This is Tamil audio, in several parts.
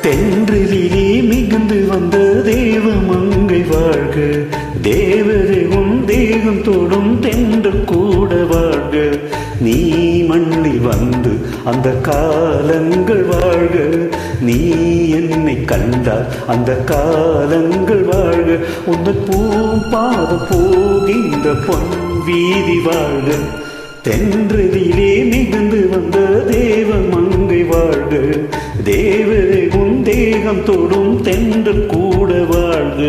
தென்றலிலே மிகுந்து வந்த தேவமங்கை வாழ்க, தேவரே உன் தேகம் தொடும் தென்றல் கூட வாழ்க. நீ மண்ணில் வந்து அந்த காலங்கள் வாழ்க, நீ என்னை கண்டால் அந்த காலங்கள் வாழ்க. உந்தன் பூம்பாதம் போகின்ற பொன் வீதி வாழ்க, தென்றலிலே மிகுந்து வந்த தேவமங்கை வாழ்க, தேவரே உன் தேகம் தொடும் தென்றல் கூட வாழ்க.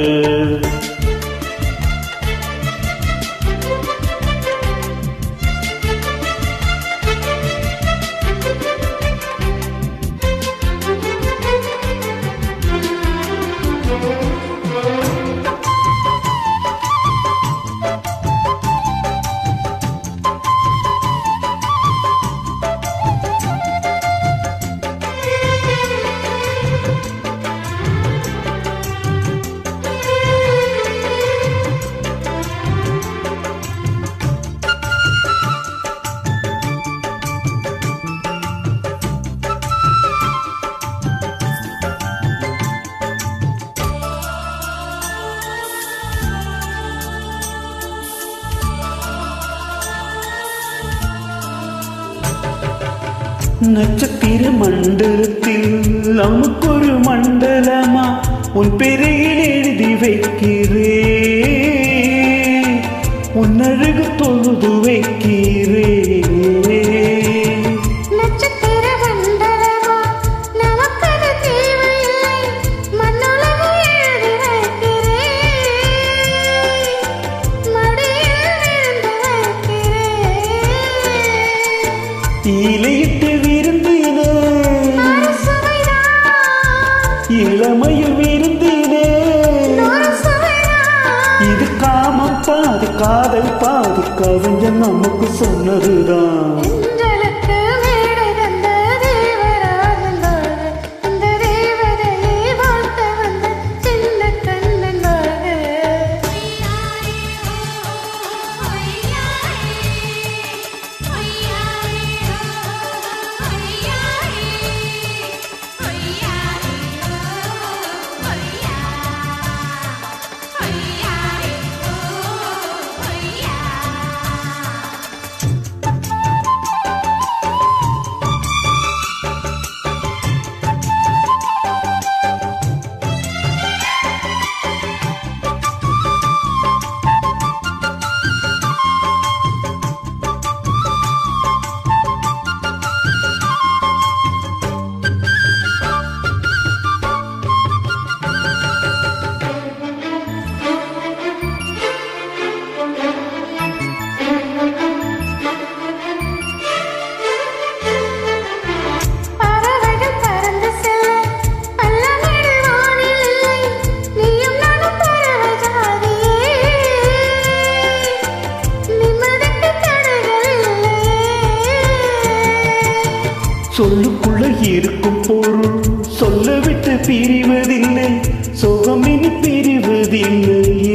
நட்சத்திர மண்டலத்தில் நமக்கொரு மண்டலமா உன் பெயரில் எழுதி வைக்கிறே, உன் அழகு தொழுது வைக்கிறே. இலையிட்டு விருந்தினே, இளமையில் விருந்தினே, இது காமம் பாதி காதல் பாதி கவிஞன் நமக்கு சொன்னதுதான். சொல்லுக்குள்ள இருக்கும் பொருள் சொல்ல விட்டு பிரிவதில்லை, சுகம் இனி பிரிவதில்லை.